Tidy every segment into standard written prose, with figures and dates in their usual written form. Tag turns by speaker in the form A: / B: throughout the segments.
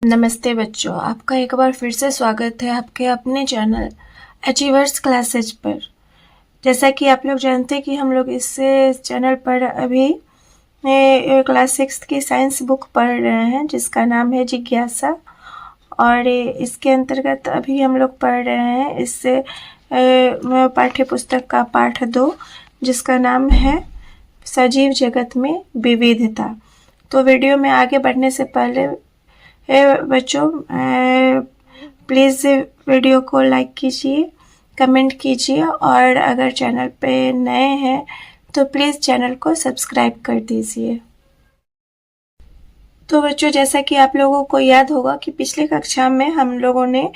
A: नमस्ते बच्चों, आपका एक बार फिर से स्वागत है आपके अपने चैनल अचीवर्स क्लासेज पर। जैसा कि आप लोग जानते हैं कि हम लोग इस चैनल पर अभी क्लास 6 की साइंस बुक पढ़ रहे हैं जिसका नाम है जिज्ञासा। और इसके अंतर्गत अभी हम लोग पढ़ रहे हैं इस पाठ्य पुस्तक का पाठ 2 जिसका नाम है सजीव जगत में विविधता। तो वीडियो में आगे बढ़ने से पहले बच्चों प्लीज़ वीडियो को लाइक कीजिए, कमेंट कीजिए और अगर चैनल पे नए हैं तो प्लीज़ चैनल को सब्सक्राइब कर दीजिए। तो बच्चों, जैसा कि आप लोगों को याद होगा कि पिछले कक्षा में हम लोगों ने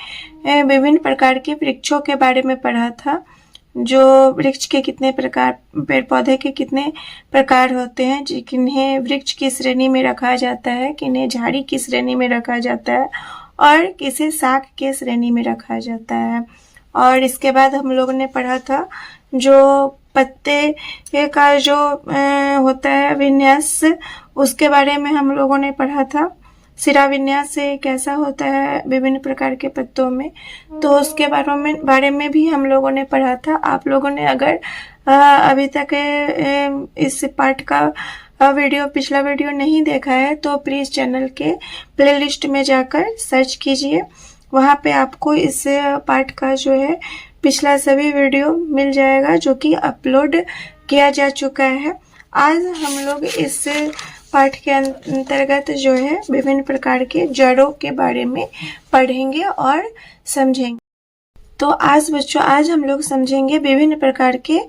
A: विभिन्न प्रकार के वृक्षों के बारे में पढ़ा था। जो वृक्ष के कितने प्रकार, पेड़ पौधे के कितने प्रकार होते हैं, किन्हें वृक्ष की श्रेणी में रखा जाता है, किन्हें झाड़ी की श्रेणी में रखा जाता है और किसे शाख के श्रेणी में रखा जाता है। और इसके बाद हम लोगों ने पढ़ा था जो पत्ते का जो होता है विन्यास, उसके बारे में हम लोगों ने पढ़ा था। सिरा विन्यास कैसा होता है विभिन्न प्रकार के पत्तों में, तो उसके बारे में भी हम लोगों ने पढ़ा था। आप लोगों ने अगर अभी तक इस पाठ का पिछला वीडियो नहीं देखा है तो प्लीज़ चैनल के प्लेलिस्ट में जाकर सर्च कीजिए। वहाँ पे आपको इस पाठ का जो है पिछला सभी वीडियो मिल जाएगा जो कि अपलोड किया जा चुका है। आज हम लोग इस पाठ के अंतर्गत जो है विभिन्न प्रकार के जड़ों के बारे में पढ़ेंगे और समझेंगे। तो आज हम लोग समझेंगे विभिन्न प्रकार के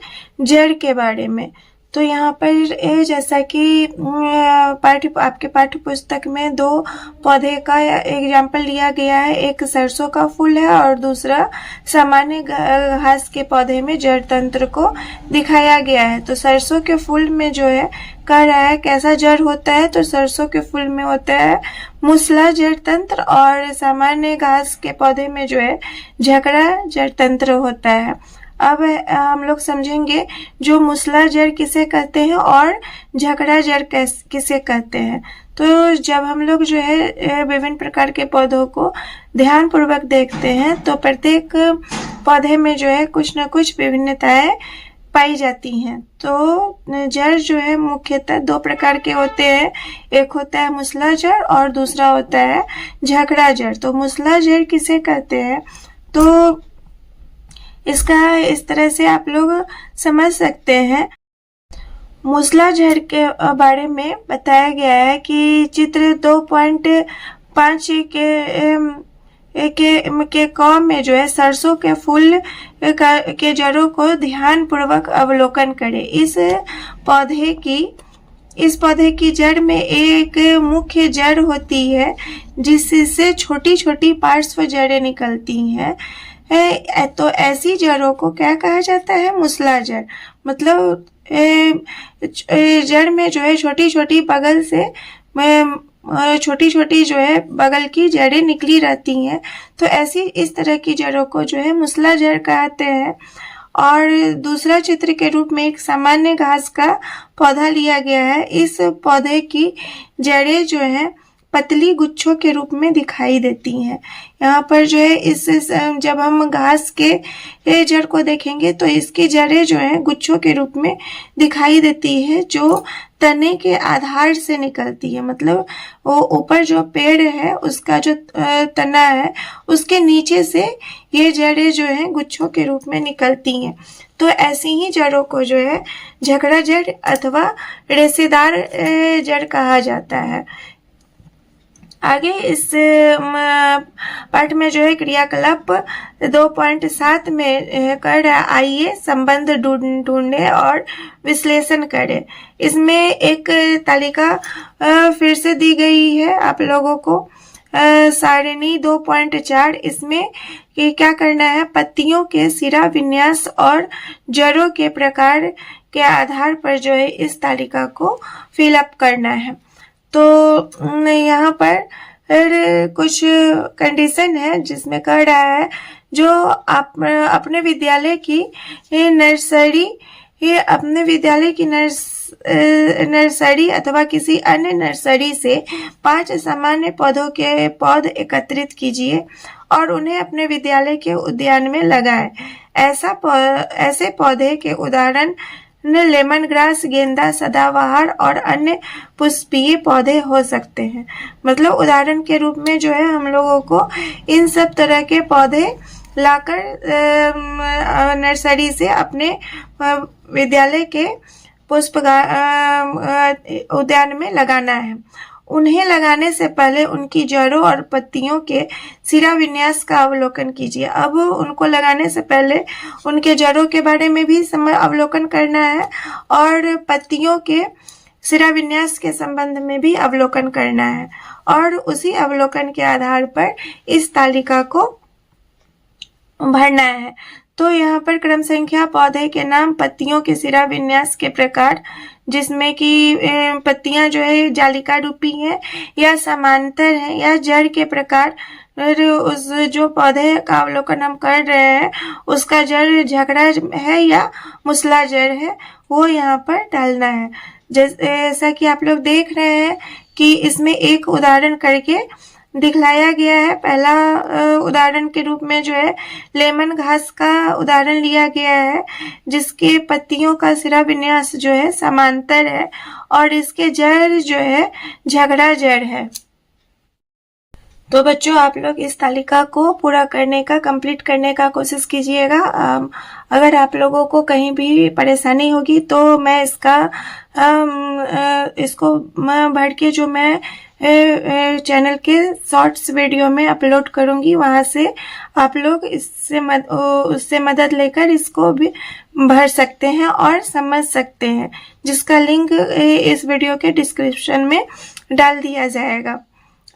A: जड़ के बारे में। तो यहाँ पर जैसा कि आपके पाठ्य पुस्तक में 2 पौधे का एग्जाम्पल लिया गया है, एक सरसों का फूल है और दूसरा सामान्य घास के पौधे में जड़ तंत्र को दिखाया गया है। तो सरसों के फूल में जो है कह रहा है कैसा जड़ होता है, तो सरसों के फूल में होता है मूसला जड़ तंत्र और सामान्य घास के पौधे में जो है झकड़ा जड़ तंत्र होता है। अब हम लोग समझेंगे जो मूसला जड़ किसे कहते हैं और झकड़ा जड़ किसे कहते हैं। तो जब हम लोग जो है विभिन्न प्रकार के पौधों को ध्यान पूर्वक देखते हैं तो प्रत्येक पौधे में जो है कुछ न कुछ विभिन्नताएं पाई जाती हैं। तो जड़ जो है मुख्यतः 2 प्रकार के होते हैं, एक होता है मूसला जड़ और दूसरा होता है झकड़ा जड़। तो मूसला जड़ किसे कहते हैं, तो इसका इस तरह से आप लोग समझ सकते हैं। मूसला जड़ के बारे में बताया गया है कि चित्र 2.5 के क में जो है सरसों के फूल के जड़ों को ध्यान पूर्वक अवलोकन करें। इस पौधे की जड़ में एक मुख्य जड़ होती है जिससे छोटी छोटी पार्श्व जड़ें निकलती हैं। तो ऐसी जड़ों को क्या कहा जाता है, मूसला जड़। मतलब जड़ में जो है छोटी छोटी बगल से छोटी छोटी जो है बगल की जड़ें निकली रहती हैं। तो ऐसी इस तरह की जड़ों को जो है मूसला जड़ कहते हैं। और दूसरा चित्र के रूप में एक सामान्य घास का पौधा लिया गया है। इस पौधे की जड़ें जो है पतली गुच्छों के रूप में दिखाई देती हैं। यहाँ पर जो है जब हम घास के जड़ को देखेंगे तो इसकी जड़ें जो है गुच्छों के रूप में दिखाई देती है जो तने के आधार से निकलती है। मतलब वो ऊपर जो पेड़ है उसका जो तना है उसके नीचे से ये जड़ें जो है गुच्छों के रूप में निकलती हैं। तो ऐसी ही जड़ों को जो है झकड़ा जड़ अथवा रेशेदार जड़ कहा जाता है। आगे इस पाठ में जो है क्रियाकलाप 2.7 में कर आइए संबंध ढूंढे और विश्लेषण करें। इसमें एक तालिका फिर से दी गई है आप लोगों को, सारिणी 2.4। इसमें क्या करना है, पत्तियों के सिरा विन्यास और जड़ों के प्रकार के आधार पर जो है इस तालिका को फिलअप करना है। तो यहाँ पर कुछ कंडीशन है जिसमें कह रहा है जो आप अपने विद्यालय की नर्सरी ये अपने विद्यालय की नर्सरी अथवा किसी अन्य नर्सरी से 5 सामान्य पौधों के पौध एकत्रित कीजिए और उन्हें अपने विद्यालय के उद्यान में लगाएं। ऐसे पौधे के उदाहरण लेमन ग्रास, गेंदा, सदाबहार और अन्य पुष्पीय पौधे हो सकते हैं। मतलब उदाहरण के रूप में जो है हम लोगों को इन सब तरह के पौधे लाकर नर्सरी से अपने विद्यालय के पुष्प उद्यान में लगाना है। उन्हें लगाने से पहले उनकी जड़ों और पत्तियों के सिरा विन्यास का अवलोकन कीजिए। अब उनको लगाने से पहले उनके जड़ों के बारे में भी अवलोकन करना है और पत्तियों के सिरा विन्यास के संबंध में भी अवलोकन करना है और उसी अवलोकन के आधार पर इस तालिका को भरना है। तो यहाँ पर क्रम संख्या, पौधे के नाम, पत्तियों के सिरा विन्यास के प्रकार, जिसमें कि पत्तियां जो है जालिका रूपी है या समांतर है, या जड़ के प्रकार, उस जो पौधे का अवलोकन हम कर रहे हैं उसका जड़ झगड़ा है या मुसला जड़ है, वो यहाँ पर डालना है। जैसा कि आप लोग देख रहे हैं कि इसमें एक उदाहरण करके दिखलाया गया है। पहला उदाहरण के रूप में जो है लेमन घास का उदाहरण लिया गया है, जिसके पत्तियों का सिरा विन्यास जो है समांतर है और इसके जड़ जो है झगड़ा जड़ है। तो बच्चों, आप लोग इस तालिका को पूरा करने का, कंप्लीट करने का कोशिश कीजिएगा। अगर आप लोगों को कहीं भी परेशानी होगी तो मैं इसको भर के जो मैं चैनल के शॉर्ट्स वीडियो में अपलोड करूंगी, वहां से आप लोग उससे मदद लेकर इसको भी भर सकते हैं और समझ सकते हैं, जिसका लिंक इस वीडियो के डिस्क्रिप्शन में डाल दिया जाएगा।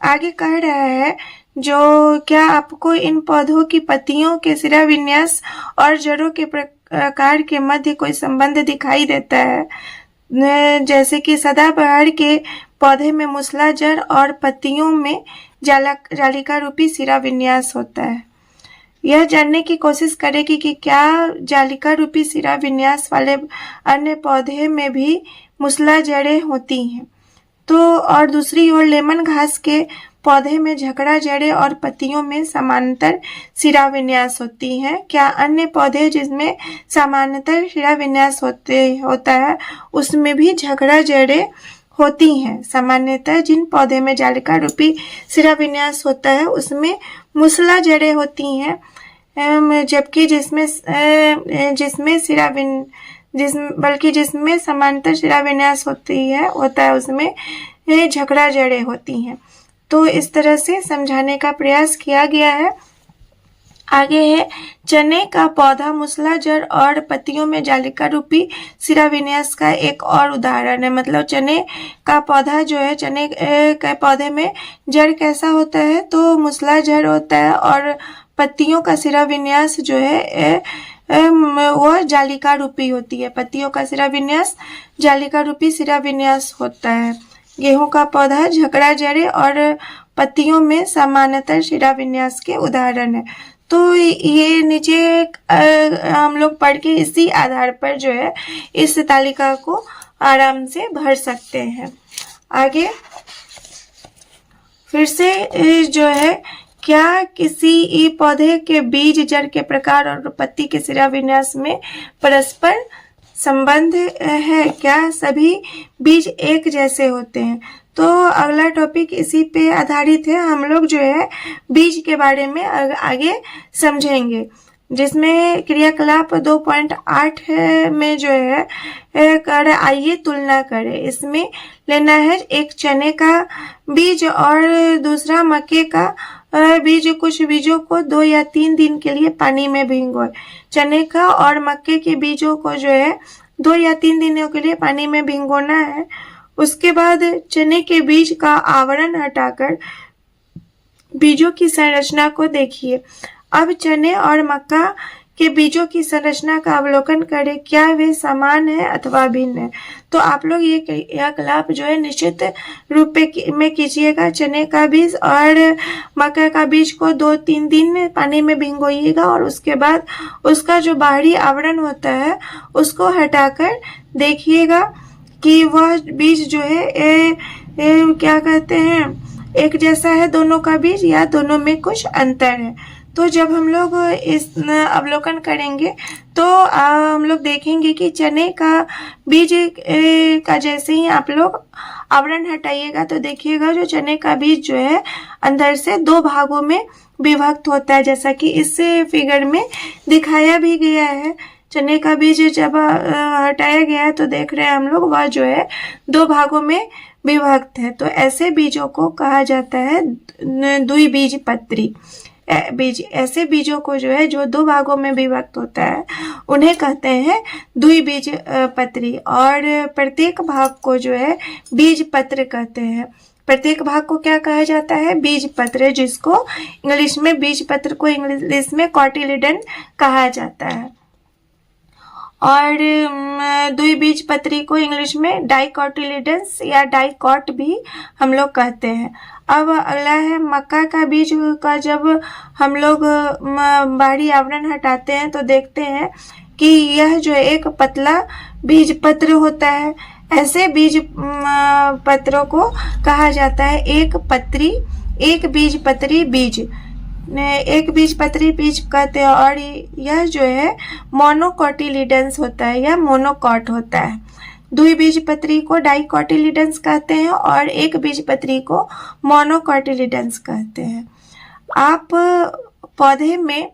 A: आगे कह रहा है, जो क्या आपको इन पौधों की पत्तियों के सिरा विन्यास और जड़ों के प्रकार के मध्य कोई संबंध दिखाई देता है? जैसे कि सदाबहार के पौधे में मुसला जड़ और पत्तियों में जालिका रूपी सिरा विन्यास होता है। यह जानने की कोशिश करेगी कि क्या जालिका रूपी सिरा विन्यास वाले अन्य पौधे में भी मुसला जड़ें होती हैं। तो और दूसरी ओर लेमन घास के पौधे में झगड़ा जड़ें और पत्तियों में समांतर सिरा विन्यास होती हैं। क्या अन्य पौधे जिसमें समांतर सिरा विन्यास होता है उसमें भी झगड़ा जड़ें होती हैं? सामान्यतः जिन पौधे में जालिका रूपी सिरा विन्यास होता है उसमें मुसला जड़ें होती हैं, जबकि जिसमें समांतर सिरा विन्यास होता है उसमें झगड़ा जड़ें होती हैं। तो इस तरह से समझाने का प्रयास किया गया है। आगे है, चने का पौधा मुसला जड़ और पत्तियों में जालिका रूपी सिरा विन्यास का एक और उदाहरण है। मतलब चने का पौधा जो है, चने के पौधे में जड़ कैसा होता है? तो मुसला जड़ होता है और पत्तियों का सिरा विन्यास जो है वो जालिका रूपी होती है। पत्तियों का सिरा विन्यास जालिका रूपी सिरा विन्यास होता है। गेहूं का पौधा झगड़ा जड़ें और पत्तियों में समानांतर सिरा विन्यास के उदाहरण है। तो ये नीचे हम लोग पढ़ के इसी आधार पर जो है इस तालिका को आराम से भर सकते हैं। आगे फिर से जो है, क्या किसी पौधे के बीज, जड़ के प्रकार और पत्ती के सिरा विन्यास में परस्पर संबंध है? क्या सभी बीज एक जैसे होते हैं? तो अगला टॉपिक इसी पे आधारित है। हम लोग जो है बीज के बारे में आगे समझेंगे, जिसमें क्रियाकलाप 2.8 में जो है आइए तुलना करें। इसमें लेना है एक चने का बीज और दूसरा मक्के का बीज। कुछ बीजों को 2 या 3 दिन के लिए पानी में भिगोए। चने का और मक्के के बीजों को जो है 2 या 3 दिनों के लिए पानी में भिगोना है। उसके बाद चने के बीज का आवरण हटाकर बीजों की संरचना को देखिए। अब चने और मक्का के बीजों की संरचना का अवलोकन करें, क्या वे समान है अथवा भिन्न है। तो आप लोग ये क्रियाकलाप जो है निश्चित रूप में कीजिएगा। चने का बीज और मक्का का बीज को 2-3 दिन पानी में भिगोइएगा और उसके बाद उसका जो बाहरी आवरण होता है उसको हटाकर देखिएगा कि वह बीज जो है क्या कहते हैं, एक जैसा है दोनों का बीज या दोनों में कुछ अंतर है। तो जब हम लोग इस अवलोकन करेंगे तो हम लोग देखेंगे कि चने का बीज का जैसे ही आप लोग आवरण हटाइएगा तो देखिएगा जो चने का बीज जो है अंदर से 2 भागों में विभक्त होता है, जैसा कि इस फिगर में दिखाया भी गया है। चने का बीज जब हटाया गया है तो देख रहे हैं हम लोग वह जो है 2 भागों में विभक्त है। तो ऐसे बीजों को कहा जाता है द्विबीजपत्री बीज। ऐसे बीजों को जो है जो 2 भागों में विभक्त होता है उन्हें कहते हैं द्विबीजपत्री, और प्रत्येक भाग को जो है बीजपत्र कहते हैं। प्रत्येक भाग को क्या कहा जाता है, बीजपत्र, जिसको इंग्लिश में बीजपत्र को इंग्लिश में कॉटिलिडन कहा जाता है, और द्विबीजपत्री को इंग्लिश में डाइकोटिलिडन्स या डाइकॉट भी हम लोग कहते हैं। अब अगला है मक्का का बीज का। जब हम लोग बाहरी आवरण हटाते हैं तो देखते हैं कि यह जो एक पतला बीज पत्र होता है। ऐसे बीज पत्रों को कहा जाता है एक बीजपत्री बीज, एक बीजपत्री बीज कहते हैं। और यह जो है मोनोकोटिलिडन्स होता है या मोनोकॉट होता है। द्विबीजपत्री को डाइकोटिलिडन्स कहते हैं और एक बीजपत्री को मोनोकोटिलिडन्स कहते हैं। आप पौधे में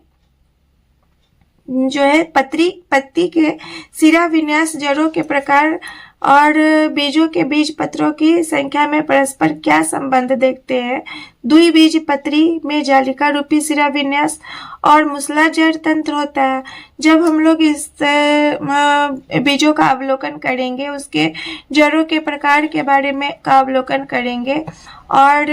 A: जो है पत्ती के सिरा विन्यास, जड़ों के प्रकार और बीजों के बीज पत्रों की संख्या में परस्पर क्या संबंध देखते हैं। द्विबीजपत्री में जालिका रूपी सिरा विन्यास और मूसलाधार तंत्र होता है। जब हम लोग इस बीजों का अवलोकन करेंगे, उसके जड़ों के प्रकार के बारे में का अवलोकन करेंगे और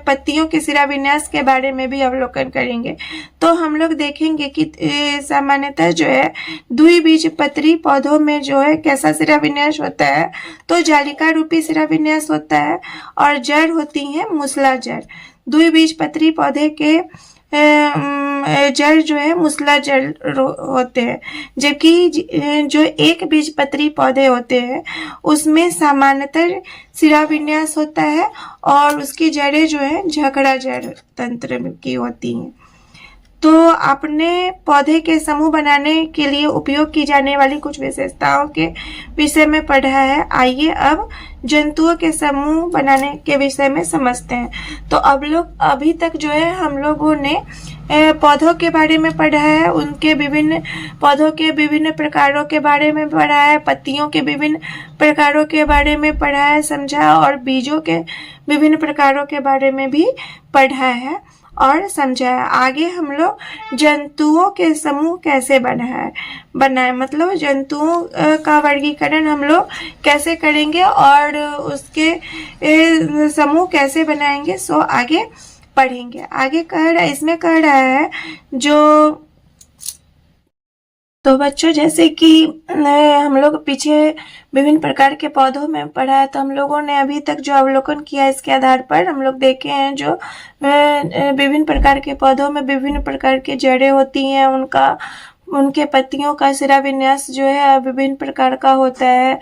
A: पत्तियों के सिरा विन्यास के बारे में भी अवलोकन करेंगे, तो हम लोग देखेंगे कि सामान्यतः जो है द्विबीजपत्री पौधों में जो है कैसा सिरा विन्यास होता है, तो जालिका रूपी सिरा विन्यास होता है और जड़ होती है मूसलाधार। द्विबीजपत्री पौधे के जड़ जो है मूसलाधार होते हैं, जबकि जो एक बीजपत्री पौधे होते हैं उसमें सामान्यतः सिरा विन्यास होता है और उसकी जड़ें जो है झकड़ा जड़ तंत्र की होती हैं। तो आपने पौधे के समूह बनाने के लिए उपयोग की जाने वाली कुछ विशेषताओं के विषय में पढ़ा है। आइए अब जंतुओं के समूह बनाने के विषय में समझते हैं। तो अभी तक जो है हम लोगों ने पौधों के बारे में पढ़ा है, उनके पौधों के विभिन्न प्रकारों के बारे में पढ़ा है, पत्तियों के विभिन्न प्रकारों के बारे में पढ़ा है, समझा, और बीजों के विभिन्न प्रकारों के बारे में भी पढ़ा है और समझा है। आगे हम लोग जंतुओं के समूह कैसे बनाए, मतलब जंतुओं का वर्गीकरण हम लोग कैसे करेंगे और उसके समूह कैसे बनाएंगे, सो आगे पढ़ेंगे। आगे इसमें कह रहा है जो, तो बच्चों जैसे कि हम लोग पीछे विभिन्न प्रकार के पौधों में पढ़ा है, तो हम लोगों ने अभी तक जो अवलोकन किया है इसके आधार पर हम लोग देखे हैं जो विभिन्न प्रकार के पौधों में विभिन्न प्रकार की जड़ें होती हैं, उनके पत्तियों का सिरा विन्यास जो है विभिन्न प्रकार का होता है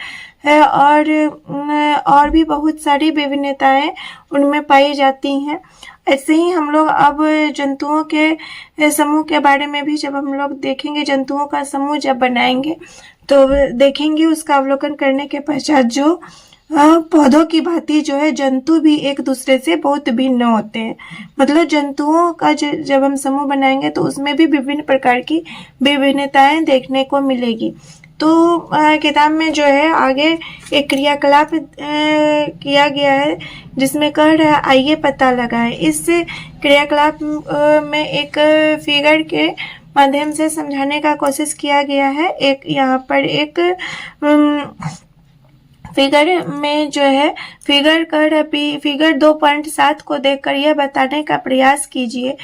A: और भी बहुत सारी विभिन्नताएं उनमें पाई जाती हैं। ऐसे ही हम लोग अब जंतुओं के समूह के बारे में भी जब हम लोग देखेंगे, जंतुओं का समूह जब बनाएंगे तो देखेंगे उसका अवलोकन करने के पश्चात जो पौधों की भांति जो है जंतु भी एक दूसरे से बहुत भिन्न होते हैं। मतलब जंतुओं का जब हम समूह बनाएंगे तो उसमें भी विभिन्न प्रकार की विभिन्नताएं देखने को मिलेगी। तो किताब में जो है आगे एक क्रियाकलाप किया गया है जिसमें कह रहा है आइए पता लगाएं। इस क्रियाकलाप में एक फिगर के माध्यम से समझाने का कोशिश किया गया है। एक यहाँ पर एक फिगर में जो है फिगर 2.7 को देखकर यह बताने का प्रयास कीजिए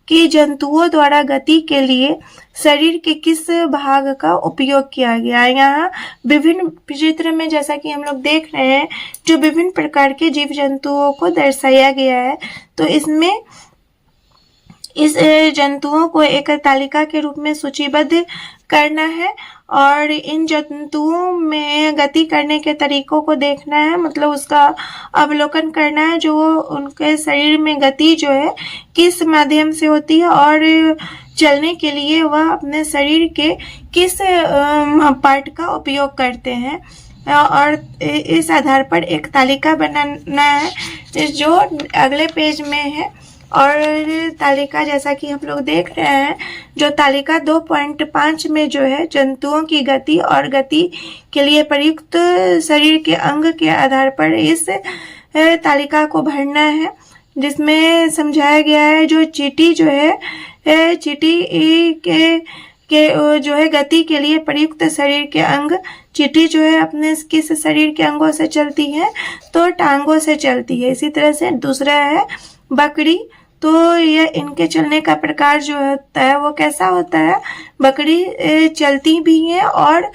A: कि जंतुओं द्वारा गति के लिए शरीर के किस भाग का उपयोग किया गया है। यहाँ विभिन्न चित्र में जैसा कि हम लोग देख रहे हैं जो विभिन्न प्रकार के जीव जंतुओं को दर्शाया गया है। तो इसमें इस जंतुओं को एक तालिका के रूप में सूचीबद्ध करना है और इन जंतुओं में गति करने के तरीकों को देखना है, मतलब उसका अवलोकन करना है जो उनके शरीर में गति जो है किस माध्यम से होती है और चलने के लिए वह अपने शरीर के किस पार्ट का उपयोग करते हैं और इस आधार पर एक तालिका बनाना है जो अगले पेज में है। और तालिका जैसा कि हम लोग देख रहे हैं जो तालिका 2.5 में जो है जंतुओं की गति और गति के लिए प्रयुक्त शरीर के अंग के आधार पर इस तालिका को भरना है, जिसमें समझाया गया है जो चींटी जो है चींटी के जो है गति के लिए प्रयुक्त शरीर के अंग, चींटी जो है अपने किस शरीर के अंगों से चलती है तो टांगों से चलती है। इसी तरह से दूसरा है बकरी, तो यह इनके चलने का प्रकार जो होता है वो कैसा होता है, बकरी चलती भी है और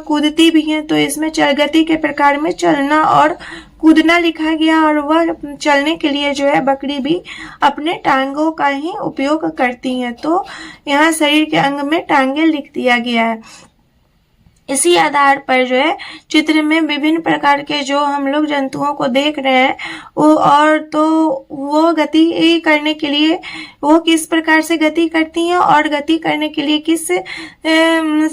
A: कूदती भी है। तो इसमें गति के प्रकार में चलना और कूदना लिखा गया और वह चलने के लिए जो है बकरी भी अपने टांगों का ही उपयोग करती हैं। तो यहाँ शरीर के अंग में टांगे लिख दिया गया है। इसी आधार पर जो है चित्र में विभिन्न प्रकार के जो हम लोग जंतुओं को देख रहे हैं वो और तो वो गति करने के लिए वो किस प्रकार से गति करती हैं और गति करने के लिए किस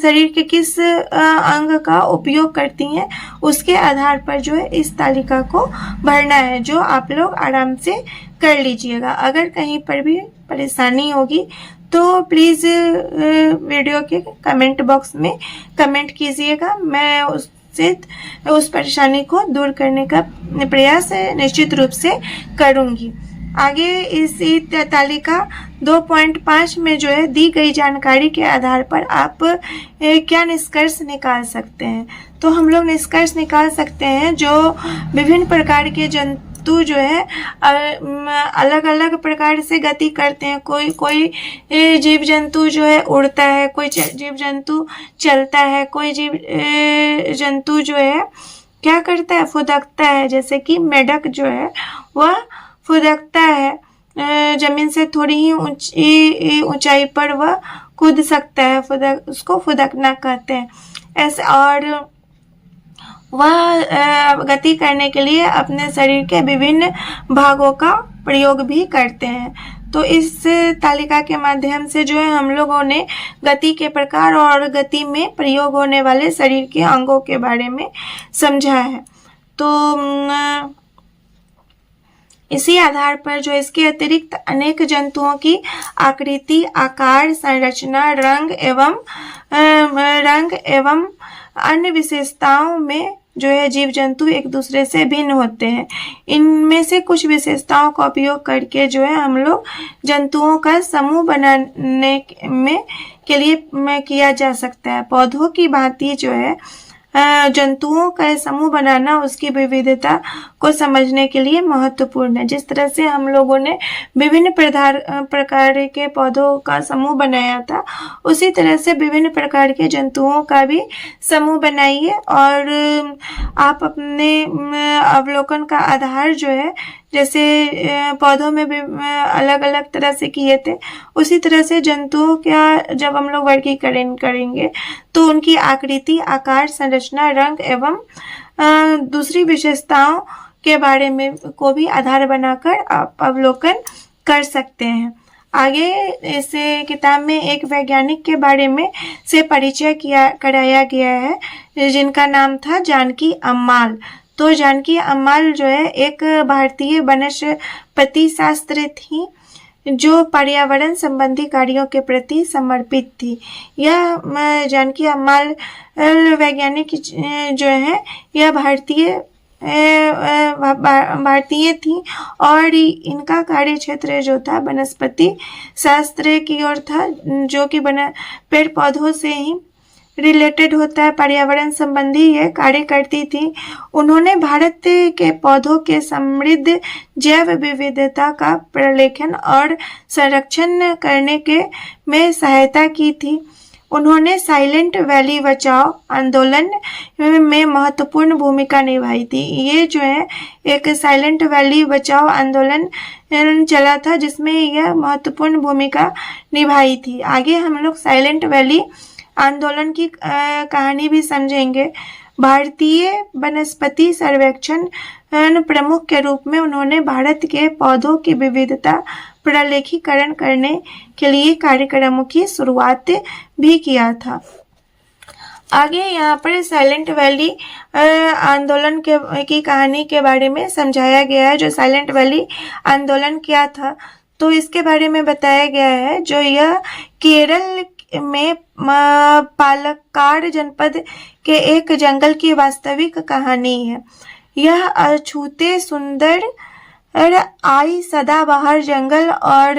A: शरीर के किस अंग का उपयोग करती हैं, उसके आधार पर जो है इस तालिका को भरना है, जो आप लोग आराम से कर लीजिएगा। अगर कहीं पर भी परेशानी होगी तो प्लीज़ वीडियो के कमेंट बॉक्स में कमेंट कीजिएगा, मैं उस परेशानी को दूर करने का प्रयास निश्चित रूप से करूँगी। आगे इसी तालिका 2.5 में जो है दी गई जानकारी के आधार पर आप क्या निष्कर्ष निकाल सकते हैं। तो हम लोग निष्कर्ष निकाल सकते हैं जो विभिन्न प्रकार के जंतु जो है अलग अलग प्रकार से गति करते हैं। कोई जीव जंतु जो है उड़ता है, कोई जीव जंतु चलता है, कोई जीव जंतु जो है क्या करता है, फुदकता है। जैसे कि मेढक जो है वह फुदकता है, जमीन से थोड़ी ही ऊंचाई पर वह कूद सकता है, उसको फुदकना कहते हैं ऐसे। और वह गति करने के लिए अपने शरीर के विभिन्न भागों का प्रयोग भी करते हैं। तो इस तालिका के माध्यम से जो है हम लोगों ने गति के प्रकार और गति में प्रयोग होने वाले शरीर के अंगों के बारे में समझा है। तो इसी आधार पर जो इसके अतिरिक्त अनेक जंतुओं की आकृति, आकार, संरचना, रंग एवं अन्य विशेषताओं में जो है जीव जंतु एक दूसरे से भिन्न होते हैं। इनमें से कुछ विशेषताओं का उपयोग करके जो है हम लोग जंतुओं का समूह बनाने में के लिए किया जा सकता है। पौधों की भांति जो है जंतुओं का समूह बनाना उसकी विविधता को समझने के लिए महत्वपूर्ण है। जिस तरह से हम लोगों ने विभिन्न प्रकार के पौधों का समूह बनाया था, उसी तरह से विभिन्न प्रकार के जंतुओं का भी समूह बनाइए और आप अपने अवलोकन का आधार जो है जैसे पौधों में भी अलग अलग तरह से किए थे, उसी तरह से जंतुओं का जब हम लोग वर्गीकरण करेंगे तो उनकी आकृति, आकार, संरचना, रंग एवं दूसरी विशेषताओं के बारे में को भी आधार बनाकर आप अवलोकन कर सकते हैं। आगे इस किताब में एक वैज्ञानिक के बारे में से परिचय कराया गया है जिनका नाम था जानकी अम्माल। तो जानकी अम्माल जो है एक भारतीय वनस्पति शास्त्री थी जो पर्यावरण संबंधी कार्यों के प्रति समर्पित थी। यह जानकी अम्माल वैज्ञानिक जो है यह भारतीय थी और इनका कार्य क्षेत्र जो था वनस्पति शास्त्र की ओर था, जो कि पेड़ पौधों से ही रिलेटेड होता है, पर्यावरण संबंधी ये कार्य करती थी। उन्होंने भारत के पौधों के समृद्ध जैव विविधता का प्रलेखन और संरक्षण करने के में सहायता की थी। उन्होंने साइलेंट वैली बचाओ आंदोलन में महत्वपूर्ण भूमिका निभाई थी। ये जो है एक साइलेंट वैली बचाओ आंदोलन चला था जिसमें यह महत्वपूर्ण भूमिका निभाई थी। आगे हम लोग साइलेंट वैली आंदोलन की कहानी भी समझेंगे। भारतीय वनस्पति सर्वेक्षण प्रमुख के रूप में उन्होंने भारत के पौधों की विविधता प्रलेखीकरण करने के लिए कार्यक्रमों की शुरुआत भी किया था। आगे यहाँ पर साइलेंट वैली आंदोलन की कहानी के बारे में समझाया गया है। जो साइलेंट वैली आंदोलन क्या था तो इसके बारे में बताया गया है। जो यह केरल में पालक्काड जनपद के एक जंगल की वास्तविक कहानी है। यह अछूते सुंदर आई सदाबहार जंगल और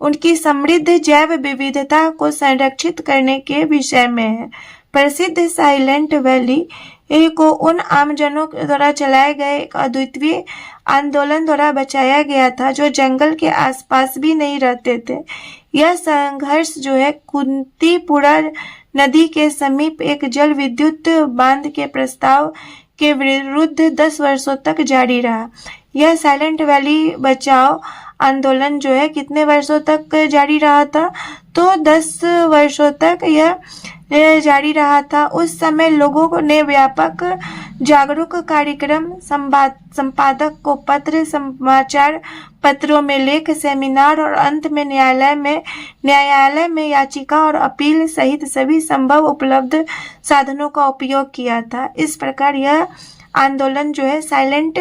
A: उनकी समृद्ध जैव विविधता को संरक्षित करने के विषय में है। प्रसिद्ध साइलेंट वैली को उन आमजनों द्वारा चलाए गए एक अद्वितीय आंदोलन द्वारा बचाया गया था जो जंगल के आसपास भी नहीं रहते थे। यह संघर्ष जो है कुंतीपुरा नदी के समीप एक जल विद्युत बांध के प्रस्ताव के विरुद्ध 10 वर्षों तक जारी रहा। यह साइलेंट वैली बचाओ आंदोलन जो है कितने वर्षों तक जारी रहा था तो 10 वर्षों तक यह जारी रहा था। उस समय लोगों ने व्यापक जागरूक कार्यक्रम, संपादक को पत्र, समाचार पत्रों में लेख, सेमिनार और अंत में न्यायालय में याचिका और अपील सहित सभी संभव उपलब्ध साधनों का उपयोग किया था। इस प्रकार यह आंदोलन जो है साइलेंट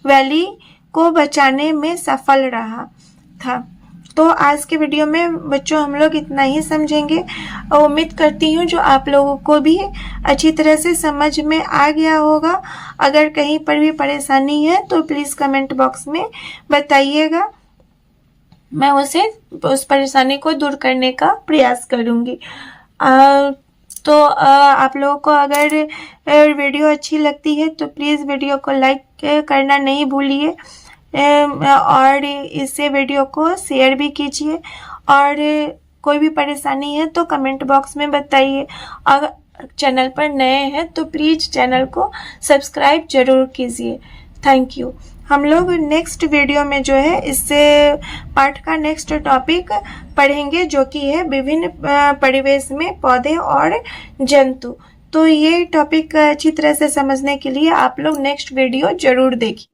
A: वैली को बचाने में सफल रहा था। तो आज के वीडियो में बच्चों हम लोग इतना ही समझेंगे और उम्मीद करती हूँ जो आप लोगों को भी अच्छी तरह से समझ में आ गया होगा। अगर कहीं पर भी परेशानी है तो प्लीज़ कमेंट बॉक्स में बताइएगा, मैं उस परेशानी को दूर करने का प्रयास करूँगी। तो आप लोगों को अगर वीडियो अच्छी लगती है तो प्लीज़ वीडियो को लाइक करना नहीं भूलिए और इसे वीडियो को शेयर भी कीजिए। और कोई भी परेशानी है तो कमेंट बॉक्स में बताइए। अगर चैनल पर नए हैं तो प्लीज़ चैनल को सब्सक्राइब जरूर कीजिए। Thank you. हम लोग नेक्स्ट वीडियो में जो है इससे पार्ट का नेक्स्ट टॉपिक पढ़ेंगे जो कि है विभिन्न परिवेश में पौधे और जंतु। तो ये टॉपिक अच्छी तरह से समझने के लिए आप लोग नेक्स्ट वीडियो जरूर देखिए।